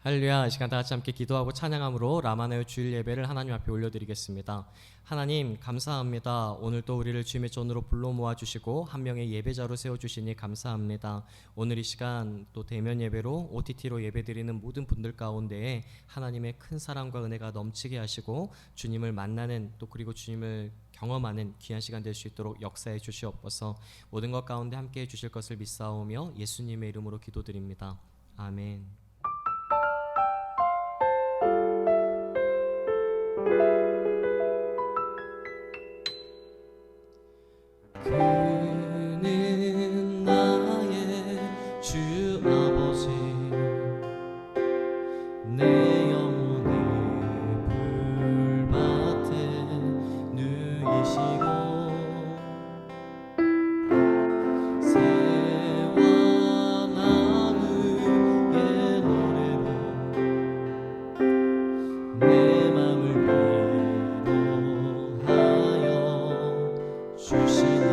할렐루야. 이 시간 다 같이 함께 기도하고 찬양함으로 라마나의 주일 예배를 하나님 앞에 올려드리겠습니다. 하나님 감사합니다. 오늘 또 우리를 주님의 전으로 불러 모아주시고 한 명의 예배자로 세워주시니 감사합니다. 오늘 이 시간 또 대면 예배로 OTT로 예배드리는 모든 분들 가운데에 하나님의 큰 사랑과 은혜가 넘치게 하시고 주님을 만나는 또 그리고 주님을 경험하는 귀한 시간 될 수 있도록 역사해 주시옵소서. 모든 것 가운데 함께 해 주실 것을 믿사오며 예수님의 이름으로 기도드립니다. 아멘. 그는 나의 주 아버지, 내 영혼을 불밭에 누이시고 새와 나무의 노래로 내 맘을 위로하여 주시네.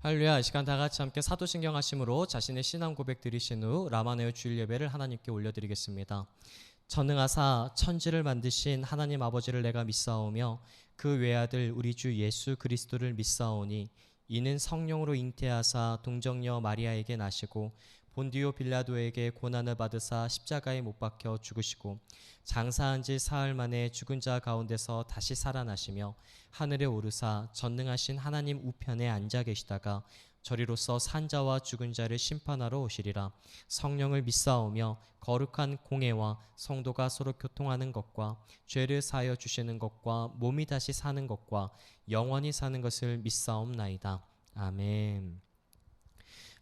할렐루야. 이 시간 다 같이 함께 사도신경 하심으로 자신의 신앙 고백 드리신 후 라마나의 주일 예배를 하나님께 올려드리겠습니다. 전능하사 천지를 만드신 하나님 아버지를 내가 믿사오며 그 외아들 우리 주 예수 그리스도를 믿사오니 이는 성령으로 잉태하사 동정녀 마리아에게 나시고 본디오 빌라도에게 고난을 받으사 십자가에 못 박혀 죽으시고 장사한 지 사흘 만에 죽은 자 가운데서 다시 살아나시며 하늘에 오르사 전능하신 하나님 우편에 앉아 계시다가 저리로서 산자와 죽은 자를 심판하러 오시리라. 성령을 믿사오며 거룩한 공회와 성도가 서로 교통하는 것과 죄를 사하여 주시는 것과 몸이 다시 사는 것과 영원히 사는 것을 믿사옵나이다. 아멘.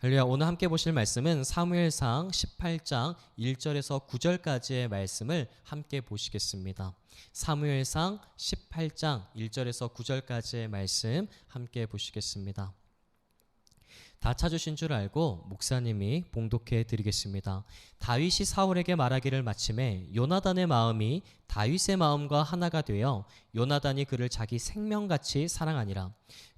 할렐루야. 오늘 함께 보실 말씀은 사무엘상 18장 1절에서 9절까지의 말씀을 함께 보시겠습니다. 사무엘상 18장 1절에서 9절까지의 말씀 함께 보시겠습니다. 다 찾으신 줄 알고 목사님이 봉독해 드리겠습니다. 다윗이 사울에게 말하기를 마침에 요나단의 마음이 다윗의 마음과 하나가 되어 요나단이 그를 자기 생명같이 사랑하니라.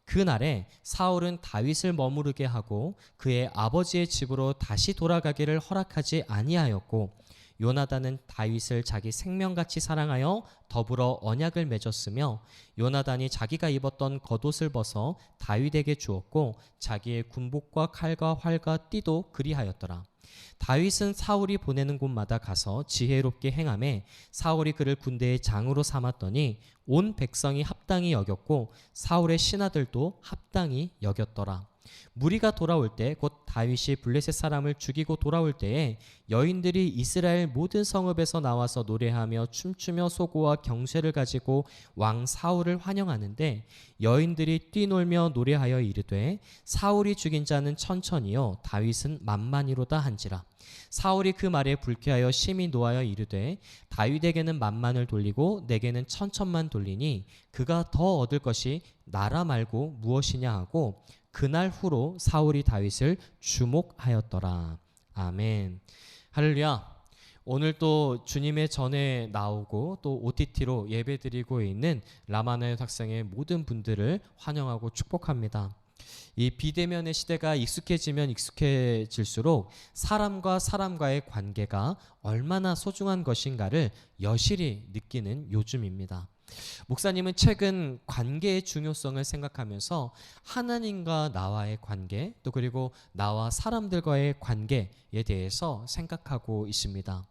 그날에 사울은 다윗을 머무르게 하고 그의 아버지의 집으로 다시 돌아가기를 허락하지 아니하였고 요나단은 다윗을 자기 생명같이 사랑하여 더불어 언약을 맺었으며 요나단이 자기가 입었던 겉옷을 벗어 다윗에게 주었고 자기의 군복과 칼과 활과 띠도 그리하였더라. 다윗은 사울이 보내는 곳마다 가서 지혜롭게 행하매 사울이 그를 군대의 장으로 삼았더니 온 백성이 합당히 여겼고 사울의 신하들도 합당히 여겼더라. 무리가 돌아올 때 곧 다윗이 블레셋 사람을 죽이고 돌아올 때에 여인들이 이스라엘 모든 성읍에서 나와서 노래하며 춤추며 소고와 경쇠를 가지고 왕 사울을 환영하는데 여인들이 뛰놀며 노래하여 이르되 사울이 죽인 자는 천천히요 다윗은 만만이로다 한지라. 사울이 그 말에 불쾌하여 심히 노하여 이르되 다윗에게는 만만을 돌리고 내게는 천천만 돌리니 그가 더 얻을 것이 나라 말고 무엇이냐 하고 그날 후로 사울이 다윗을 주목하였더라. 아멘. 할렐루야. 오늘 또 주님의 전에 나오고 또 OTT로 예배드리고 있는 라마나의 학생의 모든 분들을 환영하고 축복합니다. 이 비대면의 시대가 익숙해지면 익숙해질수록 사람과 사람과의 관계가 얼마나 소중한 것인가를 여실히 느끼는 요즘입니다. 목사님은 최근 관계의 중요성을 생각하면서 하나님과 나와의 관계 또 그리고 나와 사람들과의 관계에 대해서 생각하고 있습니다.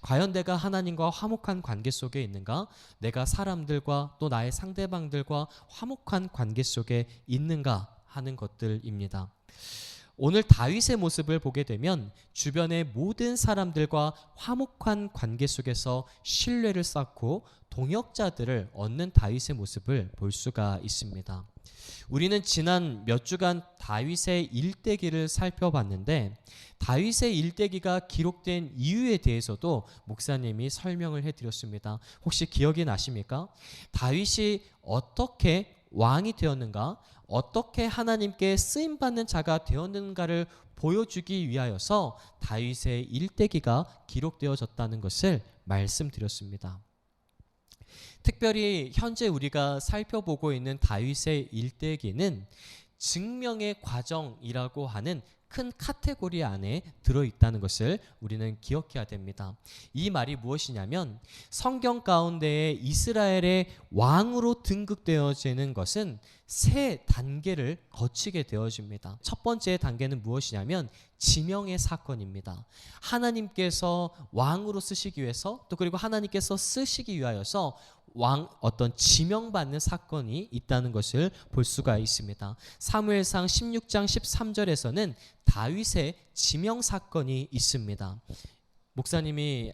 과연 내가 하나님과 화목한 관계 속에 있는가? 내가 사람들과 또 나의 상대방들과 화목한 관계 속에 있는가 하는 것들입니다. 오늘 다윗의 모습을 보게 되면 주변의 모든 사람들과 화목한 관계 속에서 신뢰를 쌓고 동역자들을 얻는 다윗의 모습을 볼 수가 있습니다. 우리는 지난 몇 주간 다윗의 일대기를 살펴봤는데 다윗의 일대기가 기록된 이유에 대해서도 목사님이 설명을 해드렸습니다. 혹시 기억이 나십니까? 다윗이 어떻게 왕이 되었는가? 어떻게 하나님께 쓰임받는 자가 되었는가를 보여주기 위하여서 다윗의 일대기가 기록되어졌다는 것을 말씀드렸습니다. 특별히 현재 우리가 살펴보고 있는 다윗의 일대기는 증명의 과정이라고 하는 큰 카테고리 안에 들어있다는 것을 우리는 기억해야 됩니다. 이 말이 무엇이냐면 성경 가운데에 이스라엘의 왕으로 등극되어지는 것은 세 단계를 거치게 되어집니다. 첫 번째 단계는 무엇이냐면 지명의 사건입니다. 하나님께서 왕으로 쓰시기 위해서 또 그리고 하나님께서 쓰시기 위하여서 어떤 지명받는 사건이 있다는 것을 볼 수가 있습니다. 사무엘상 16장 13절에서는 다윗의 지명 사건이 있습니다. 목사님이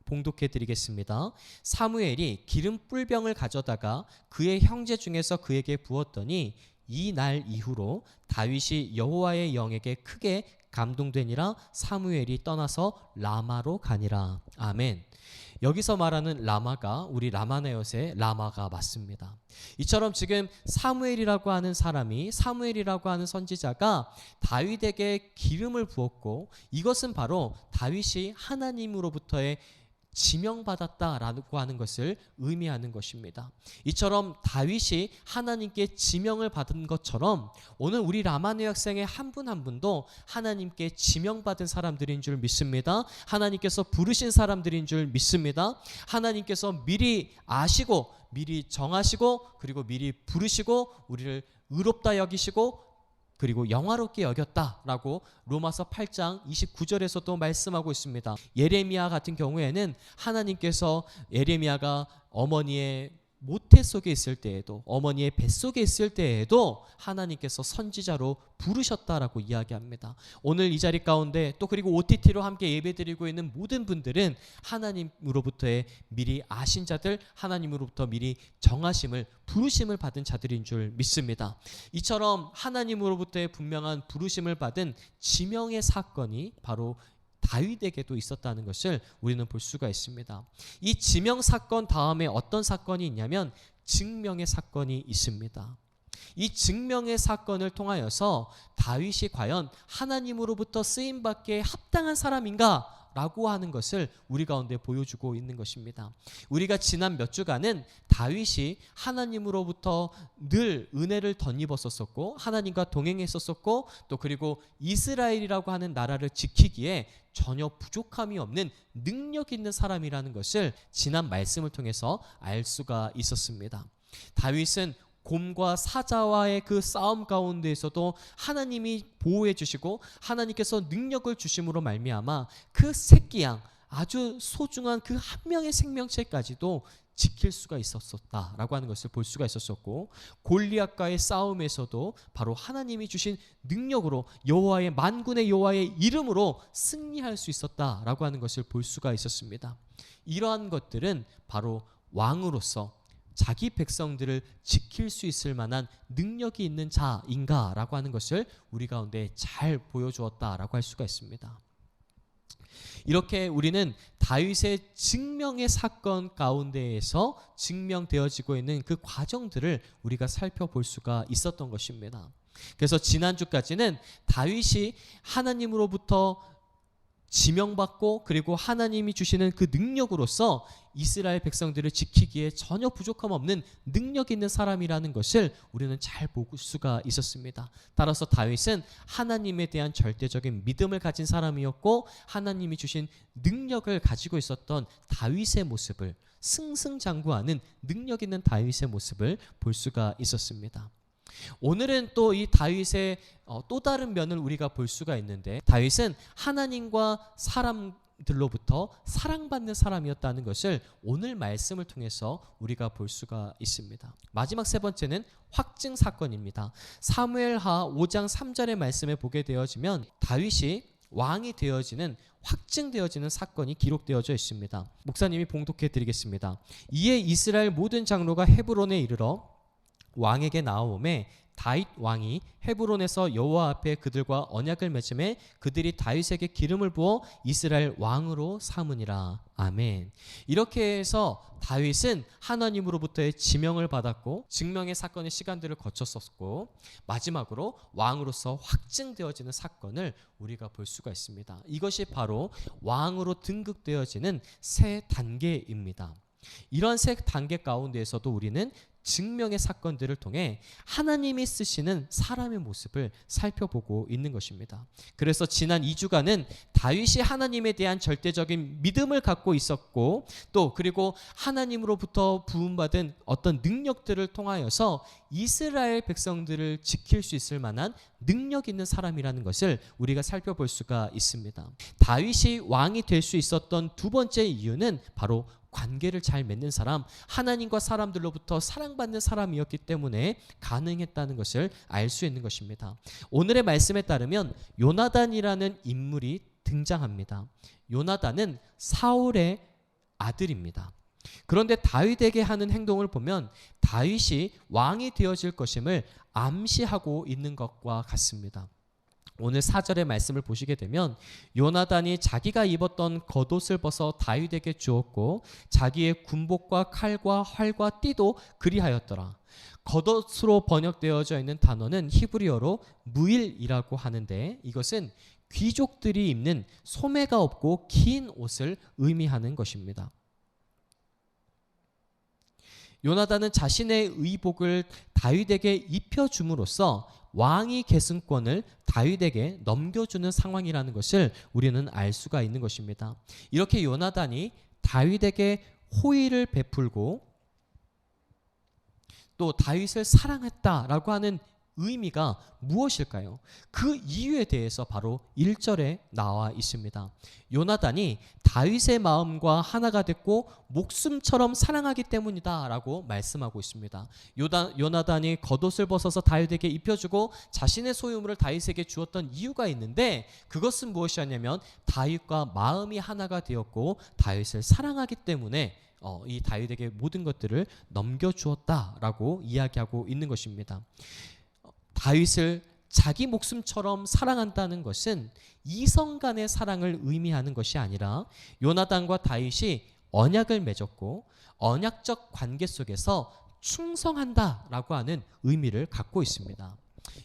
봉독해 드리겠습니다. 사무엘이 기름 뿔병을 가져다가 그의 형제 중에서 그에게 부었더니 이 날 이후로 다윗이 여호와의 영에게 크게 감동되니라. 사무엘이 떠나서 라마로 가니라. 아멘. 여기서 말하는 라마가 우리 라마네옷의 라마가 맞습니다. 이처럼 지금 사무엘이라고 하는 사람이 사무엘이라고 하는 선지자가 다윗에게 기름을 부었고 이것은 바로 다윗이 하나님으로부터의 지명받았다라고 하는 것을 의미하는 것입니다. 이처럼 다윗이 하나님께 지명을 받은 것처럼 오늘 우리 라마네 학생의 한 분 한 분도 하나님께 지명받은 사람들인 줄 믿습니다. 하나님께서 부르신 사람들인 줄 믿습니다. 하나님께서 미리 아시고 미리 정하시고 그리고 미리 부르시고 우리를 의롭다 여기시고 그리고 영화롭게 여겼다라고 로마서 8장 29절에서도 말씀하고 있습니다. 예레미야 같은 경우에는 하나님께서 예레미야가 어머니의 모태 속에 있을 때에도, 어머니의 뱃속에 있을 때에도 하나님께서 선지자로 부르셨다라고 이야기합니다. 오늘 이 자리 가운데 또 그리고 OTT로 함께 예배드리고 있는 모든 분들은 하나님으로부터의 미리 아신 자들, 하나님으로부터 미리 정하심을, 부르심을 받은 자들인 줄 믿습니다. 이처럼 하나님으로부터의 분명한 부르심을 받은 지명의 사건이 바로 다윗에게도 있었다는 것을 우리는 볼 수가 있습니다. 이 지명 사건 다음에 어떤 사건이 있냐면 증명의 사건이 있습니다. 이 증명의 사건을 통하여서 다윗이 과연 하나님으로부터 쓰임받기에 합당한 사람인가? 라고 하는 것을 우리 가운데 보여주고 있는 것입니다. 우리가 지난 몇 주간은 다윗이 하나님으로부터 늘 은혜를 덧입었었고 하나님과 동행했었고 또 그리고 이스라엘이라고 하는 나라를 지키기에 전혀 부족함이 없는 능력 있는 사람이라는 것을 지난 말씀을 통해서 알 수가 있었습니다. 다윗은 곰과 사자와의 그 싸움 가운데에서도 하나님이 보호해 주시고 하나님께서 능력을 주심으로 말미암아 그 새끼 양, 아주 소중한 그 한 명의 생명체까지도 지킬 수가 있었다라고 하는 것을 볼 수가 있었었고, 골리앗과의 싸움에서도 바로 하나님이 주신 능력으로 여호와의 만군의 여호와의 이름으로 승리할 수 있었다라고 하는 것을 볼 수가 있었습니다. 이러한 것들은 바로 왕으로서 자기 백성들을 지킬 수 있을 만한 능력이 있는 자인가라고 하는 것을 우리 가운데 잘 보여주었다라고 할 수가 있습니다. 이렇게 우리는 다윗의 증명의 사건 가운데에서 증명되어지고 있는 그 과정들을 우리가 살펴볼 수가 있었던 것입니다. 그래서 지난주까지는 다윗이 하나님으로부터 지명받고 그리고 하나님이 주시는 그 능력으로서 이스라엘 백성들을 지키기에 전혀 부족함 없는 능력 있는 사람이라는 것을 우리는 잘 볼 수가 있었습니다. 따라서 다윗은 하나님에 대한 절대적인 믿음을 가진 사람이었고 하나님이 주신 능력을 가지고 있었던 다윗의 모습을, 승승장구하는 능력 있는 다윗의 모습을 볼 수가 있었습니다. 오늘은 또 이 다윗의 또 다른 면을 우리가 볼 수가 있는데, 다윗은 하나님과 사람들로부터 사랑받는 사람이었다는 것을 오늘 말씀을 통해서 우리가 볼 수가 있습니다. 마지막 세 번째는 확증 사건입니다. 사무엘하 5장 3절의 말씀에 보게 되어지면 다윗이 왕이 되어지는, 확증되어지는 사건이 기록되어져 있습니다. 목사님이 봉독해 드리겠습니다. 이에 이스라엘 모든 장로가 헤브론에 이르러 왕에게 나아오매 다윗 왕이 헤브론에서 여호와 앞에 그들과 언약을 맺음에 그들이 다윗에게 기름을 부어 이스라엘 왕으로 삼으니라. 아멘. 이렇게 해서 다윗은 하나님으로부터의 지명을 받았고 증명의 사건의 시간들을 거쳤었고 마지막으로 왕으로서 확증되어지는 사건을 우리가 볼 수가 있습니다. 이것이 바로 왕으로 등극되어지는 세 단계입니다. 이런 세 단계 가운데에서도 우리는 증명의 사건들을 통해 하나님이 쓰시는 사람의 모습을 살펴보고 있는 것입니다. 그래서 지난 2주간은 다윗이 하나님에 대한 절대적인 믿음을 갖고 있었고 또 그리고 하나님으로부터 부음받은 어떤 능력들을 통하여서 이스라엘 백성들을 지킬 수 있을 만한 능력 있는 사람이라는 것을 우리가 살펴볼 수가 있습니다. 다윗이 왕이 될 수 있었던 두 번째 이유는 바로 관계를 잘 맺는 사람, 하나님과 사람들로부터 사랑받는 사람이었기 때문에 가능했다는 것을 알 수 있는 것입니다. 오늘의 말씀에 따르면 요나단이라는 인물이 등장합니다. 요나단은 사울의 아들입니다. 그런데 다윗에게 하는 행동을 보면 다윗이 왕이 되어질 것임을 암시하고 있는 것과 같습니다. 오늘 4절의 말씀을 보시게 되면 요나단이 자기가 입었던 겉옷을 벗어 다윗에게 주었고 자기의 군복과 칼과 활과 띠도 그리하였더라. 겉옷으로 번역되어져 있는 단어는 히브리어로 무일이라고 하는데 이것은 귀족들이 입는 소매가 없고 긴 옷을 의미하는 것입니다. 요나단은 자신의 의복을 다윗에게 입혀줌으로써 왕위 계승권을 다윗에게 넘겨주는 상황이라는 것을 우리는 알 수가 있는 것입니다. 이렇게 요나단이 다윗에게 호의를 베풀고 또 다윗을 사랑했다라고 하는 의미가 무엇일까요? 그 이유에 대해서 바로 1절에 나와 있습니다. 요나단이 다윗의 마음과 하나가 됐고 목숨처럼 사랑하기 때문이다 라고 말씀하고 있습니다. 요나단이 겉옷을 벗어서 다윗에게 입혀주고 자신의 소유물을 다윗에게 주었던 이유가 있는데, 그것은 무엇이었냐면 다윗과 마음이 하나가 되었고 다윗을 사랑하기 때문에 이 다윗에게 모든 것들을 넘겨주었다라고 이야기하고 있는 것입니다. 다윗을 자기 목숨처럼 사랑한다는 것은 이성 간의 사랑을 의미하는 것이 아니라 요나단과 다윗이 언약을 맺었고 언약적 관계 속에서 충성한다라고 하는 의미를 갖고 있습니다.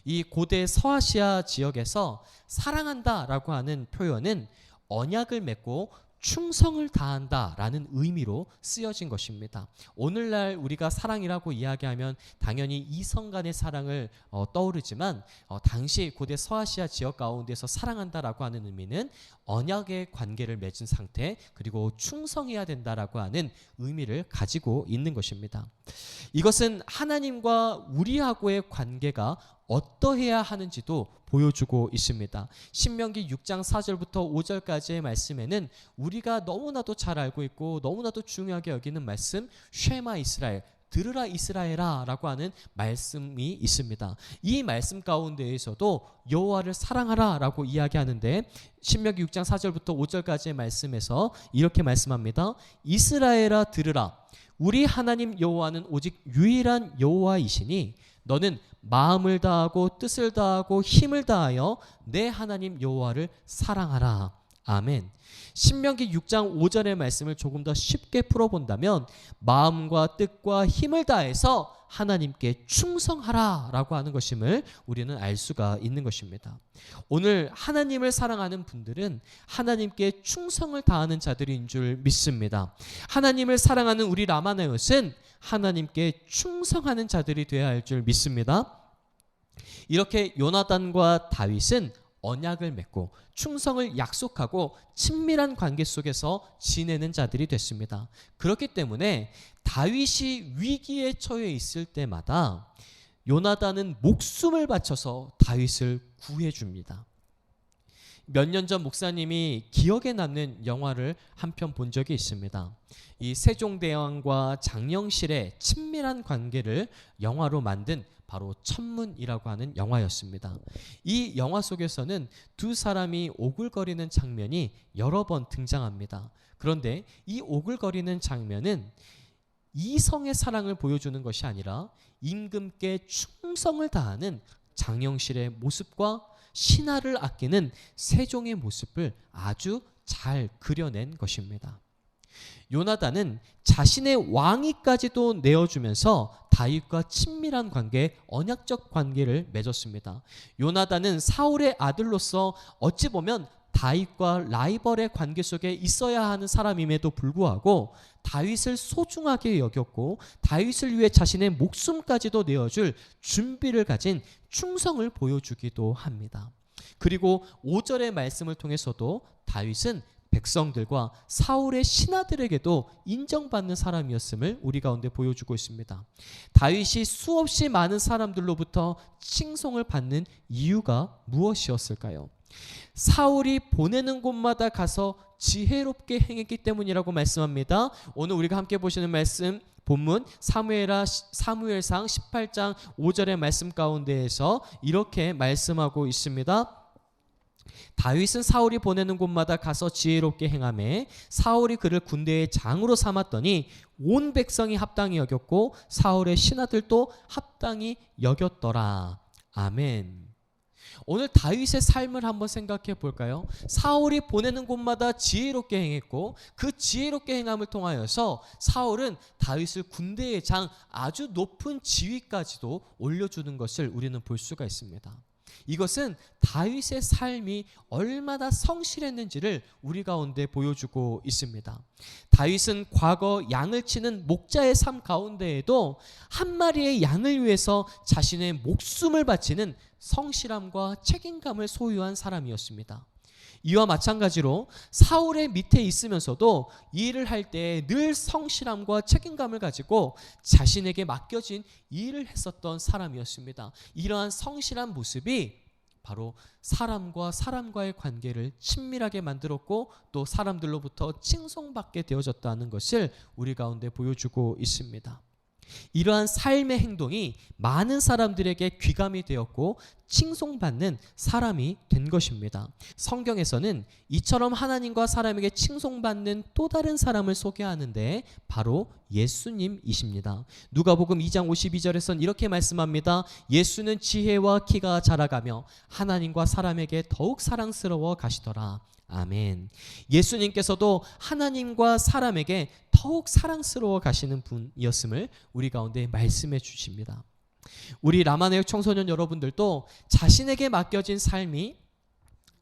이 고대 서아시아 지역에서 사랑한다라고 하는 표현은 언약을 맺고 충성을 다한다라는 의미로 쓰여진 것입니다. 오늘날 우리가 사랑이라고 이야기하면 당연히 이성 간의 사랑을 떠오르지만 당시 고대 서아시아 지역 가운데서 사랑한다라고 하는 의미는 언약의 관계를 맺은 상태, 그리고 충성해야 된다라고 하는 의미를 가지고 있는 것입니다. 이것은 하나님과 우리하고의 관계가 어떠해야 하는지도 보여주고 있습니다. 신명기 6장 4절부터 5절까지의 말씀에는 우리가 너무나도 잘 알고 있고 너무나도 중요하게 여기는 말씀, 쉐마 이스라엘, 들으라 이스라엘아 라고 하는 말씀이 있습니다. 이 말씀 가운데에서도 여호와를 사랑하라 라고 이야기하는데, 신명기 6장 4절부터 5절까지의 말씀에서 이렇게 말씀합니다. 이스라엘아 들으라, 우리 하나님 여호와는 오직 유일한 여호와이시니 너는 마음을 다하고 뜻을 다하고 힘을 다하여 내 하나님 여호와를 사랑하라. 아멘. 신명기 6장 5절의 말씀을 조금 더 쉽게 풀어본다면 마음과 뜻과 힘을 다해서 하나님께 충성하라 라고 하는 것임을 우리는 알 수가 있는 것입니다. 오늘 하나님을 사랑하는 분들은 하나님께 충성을 다하는 자들인 줄 믿습니다. 하나님을 사랑하는 우리 라마나요스는 하나님께 충성하는 자들이 되어야 할 줄 믿습니다. 이렇게 요나단과 다윗은 언약을 맺고 충성을 약속하고 친밀한 관계 속에서 지내는 자들이 됐습니다. 그렇기 때문에 다윗이 위기에 처해 있을 때마다 요나단은 목숨을 바쳐서 다윗을 구해줍니다. 몇 년 전 목사님이 기억에 남는 영화를 한 편 본 적이 있습니다. 이 세종대왕과 장영실의 친밀한 관계를 영화로 만든 바로 천문이라고 하는 영화였습니다. 이 영화 속에서는 두 사람이 오글거리는 장면이 여러 번 등장합니다. 그런데 이 오글거리는 장면은 이성의 사랑을 보여주는 것이 아니라 임금께 충성을 다하는 장영실의 모습과 신하를 아끼는 세종의 모습을 아주 잘 그려낸 것입니다. 요나단은 자신의 왕위까지도 내어주면서 다윗과 친밀한 관계, 언약적 관계를 맺었습니다. 요나단은 사울의 아들로서 어찌 보면 다윗과 라이벌의 관계 속에 있어야 하는 사람임에도 불구하고 다윗을 소중하게 여겼고 다윗을 위해 자신의 목숨까지도 내어줄 준비를 가진 충성을 보여주기도 합니다. 그리고 5절의 말씀을 통해서도 다윗은 백성들과 사울의 신하들에게도 인정받는 사람이었음을 우리 가운데 보여주고 있습니다. 다윗이 수없이 많은 사람들로부터 칭송을 받는 이유가 무엇이었을까요? 사울이 보내는 곳마다 가서 지혜롭게 행했기 때문이라고 말씀합니다. 오늘 우리가 함께 보시는 말씀 본문 사무엘상 18장 5절의 말씀 가운데에서 이렇게 말씀하고 있습니다. 다윗은 사울이 보내는 곳마다 가서 지혜롭게 행하매 사울이 그를 군대의 장으로 삼았더니 온 백성이 합당히 여겼고 사울의 신하들도 합당히 여겼더라. 아멘. 오늘 다윗의 삶을 한번 생각해 볼까요? 사울이 보내는 곳마다 지혜롭게 행했고 그 지혜롭게 행함을 통하여서 사울은 다윗을 군대의 장, 아주 높은 지위까지도 올려주는 것을 우리는 볼 수가 있습니다. 이것은 다윗의 삶이 얼마나 성실했는지를 우리 가운데 보여주고 있습니다. 다윗은 과거 양을 치는 목자의 삶 가운데에도 한 마리의 양을 위해서 자신의 목숨을 바치는 성실함과 책임감을 소유한 사람이었습니다. 이와 마찬가지로 사울의 밑에 있으면서도 일을 할 때 늘 성실함과 책임감을 가지고 자신에게 맡겨진 일을 했었던 사람이었습니다. 이러한 성실한 모습이 바로 사람과 사람과의 관계를 친밀하게 만들었고 또 사람들로부터 칭송받게 되어졌다는 것을 우리 가운데 보여주고 있습니다. 이러한 삶의 행동이 많은 사람들에게 귀감이 되었고 칭송받는 사람이 된 것입니다. 성경에서는 이처럼 하나님과 사람에게 칭송받는 또 다른 사람을 소개하는데 바로 예수님이십니다. 누가복음 2장 52절에서는 이렇게 말씀합니다. 예수는 지혜와 키가 자라가며 하나님과 사람에게 더욱 사랑스러워 가시더라. 아멘. 예수님께서도 하나님과 사람에게 더욱 사랑스러워 가시는 분이었음을 우리 가운데 말씀해 주십니다. 우리 라마네역 청소년 여러분들도 자신에게 맡겨진 삶이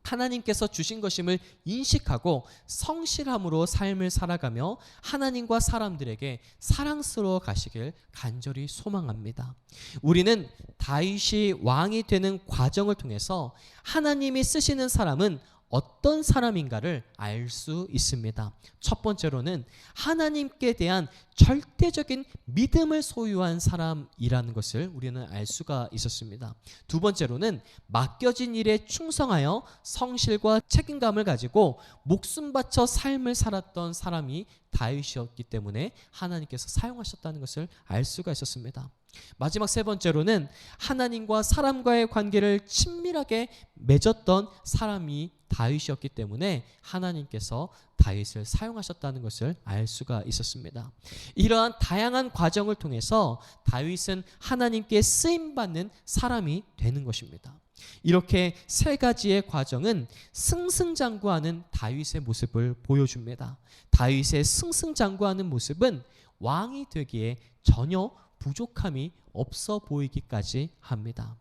하나님께서 주신 것임을 인식하고 성실함으로 삶을 살아가며 하나님과 사람들에게 사랑스러워 가시길 간절히 소망합니다. 우리는 다윗이 왕이 되는 과정을 통해서 하나님이 쓰시는 사람은 어떤 사람인가를 알 수 있습니다. 첫 번째로는 하나님께 대한 절대적인 믿음을 소유한 사람이라는 것을 우리는 알 수가 있었습니다. 두 번째로는 맡겨진 일에 충성하여 성실과 책임감을 가지고 목숨 바쳐 삶을 살았던 사람이 다윗이었기 때문에 하나님께서 사용하셨다는 것을 알 수가 있었습니다. 마지막 세 번째로는 하나님과 사람과의 관계를 친밀하게 맺었던 사람이 다윗이었기 때문에 하나님께서 다윗을 사용하셨다는 것을 알 수가 있었습니다. 이러한 다양한 과정을 통해서 다윗은 하나님께 쓰임받는 사람이 되는 것입니다. 이렇게 세 가지의 과정은 승승장구하는 다윗의 모습을 보여줍니다. 다윗의 승승장구하는 모습은 왕이 되기에 전혀 부족함이 없어 보이기까지 합니다.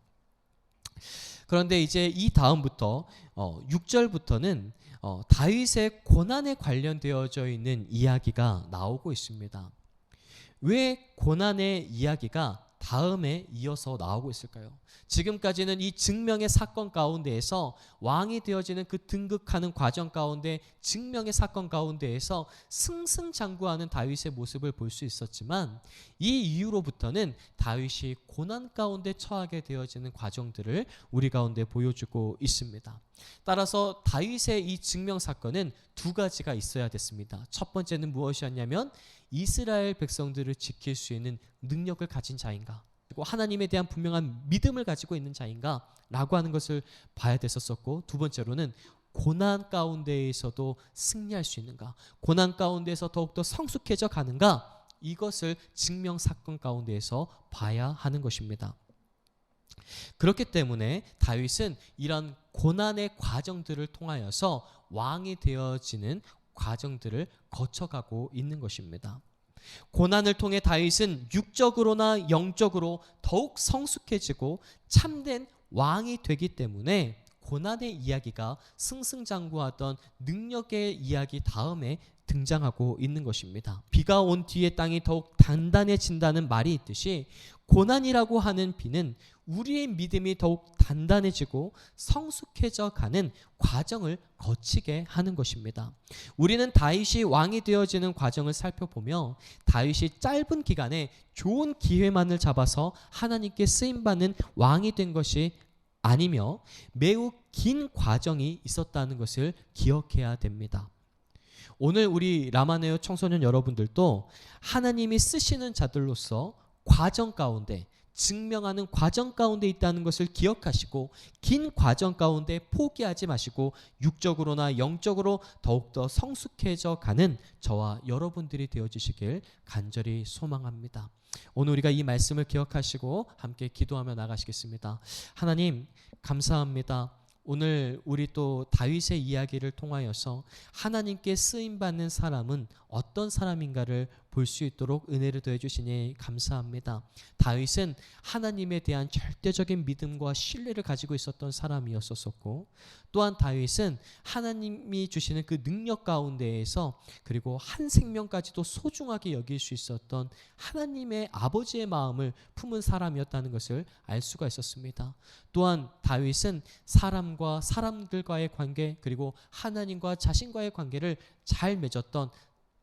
그런데 이제 이 다음부터 6절부터는 다윗의 고난에 관련되어져 있는 이야기가 나오고 있습니다. 왜 고난의 이야기가 다음에 이어서 나오고 있을까요? 지금까지는 이 증명의 사건 가운데에서 왕이 되어지는 그 등극하는 과정 가운데 증명의 사건 가운데에서 승승장구하는 다윗의 모습을 볼 수 있었지만 이 이후로부터는 다윗이 고난 가운데 처하게 되어지는 과정들을 우리 가운데 보여주고 있습니다. 따라서 다윗의 이 증명 사건은 두 가지가 있어야 됐습니다. 첫 번째는 무엇이었냐면 이스라엘 백성들을 지킬 수 있는 능력을 가진 자인가, 그리고 하나님에 대한 분명한 믿음을 가지고 있는 자인가 라고 하는 것을 봐야 됐었고, 두 번째로는 고난 가운데에서도 승리할 수 있는가, 고난 가운데에서 더욱더 성숙해져 가는가, 이것을 증명 사건 가운데에서 봐야 하는 것입니다. 그렇기 때문에 다윗은 이런 고난의 과정들을 통하여서 왕이 되어지는 과정들을 거쳐가고 있는 것입니다. 고난을 통해 다윗은 육적으로나 영적으로 더욱 성숙해지고 참된 왕이 되기 때문에 고난의 이야기가 승승장구하던 능력의 이야기 다음에 등장하고 있는 것입니다. 비가 온 뒤에 땅이 더욱 단단해진다는 말이 있듯이 고난이라고 하는 비는 우리의 믿음이 더욱 단단해지고 성숙해져 가는 과정을 거치게 하는 것입니다. 우리는 다윗이 왕이 되어지는 과정을 살펴보며 다윗이 짧은 기간에 좋은 기회만을 잡아서 하나님께 쓰임받는 왕이 된 것이 아니며 매우 긴 과정이 있었다는 것을 기억해야 됩니다. 오늘 우리 라마네오 청소년 여러분들도 하나님이 쓰시는 자들로서 과정 가운데, 증명하는 과정 가운데 있다는 것을 기억하시고 긴 과정 가운데 포기하지 마시고 육적으로나 영적으로 더욱더 성숙해져 가는 저와 여러분들이 되어주시길 간절히 소망합니다. 오늘 우리가 이 말씀을 기억하시고 함께 기도하며 나가시겠습니다. 하나님 감사합니다. 오늘 우리 또 다윗의 이야기를 통하여서 하나님께 쓰임받는 사람은 어떤 사람인가를 볼 수 있도록 은혜를 더해 주시니 감사합니다. 다윗은 하나님에 대한 절대적인 믿음과 신뢰를 가지고 있었던 사람이었었고, 또한 다윗은 하나님이 주시는 그 능력 가운데에서 그리고 한 생명까지도 소중하게 여길 수 있었던 하나님의 아버지의 마음을 품은 사람이었다는 것을 알 수가 있었습니다. 또한 다윗은 사람과 사람들과의 관계, 그리고 하나님과 자신과의 관계를 잘 맺었던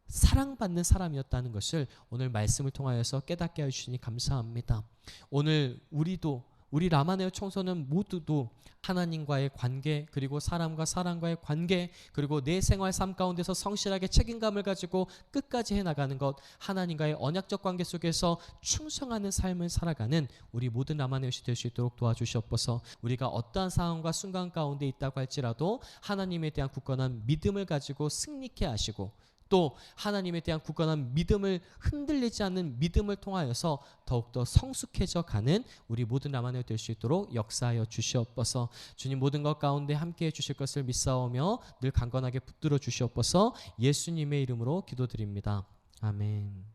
사랑받는 사람이었다는 것을 오늘 말씀을 통하여서 깨닫게 해주시니 감사합니다. 오늘 우리 라마네오 청소년 모두도 하나님과의 관계, 그리고 사람과 사람과의 관계, 그리고 내 생활 삶 가운데서 성실하게 책임감을 가지고 끝까지 해나가는 것, 하나님과의 언약적 관계 속에서 충성하는 삶을 살아가는 우리 모든 라마네오시 될 수 있도록 도와주시옵소서. 우리가 어떠한 상황과 순간 가운데 있다고 할지라도 하나님에 대한 굳건한 믿음을 가지고 승리케 하시고, 또 하나님에 대한 굳건한 믿음을 흔들리지 않는 믿음을 통하여서 더욱더 성숙해져 가는 우리 모든 라마네오 될 수 있도록 역사하여 주시옵소서. 주님, 모든 것 가운데 함께해 주실 것을 믿사오며 늘 강건하게 붙들어 주시옵소서. 예수님의 이름으로 기도드립니다. 아멘.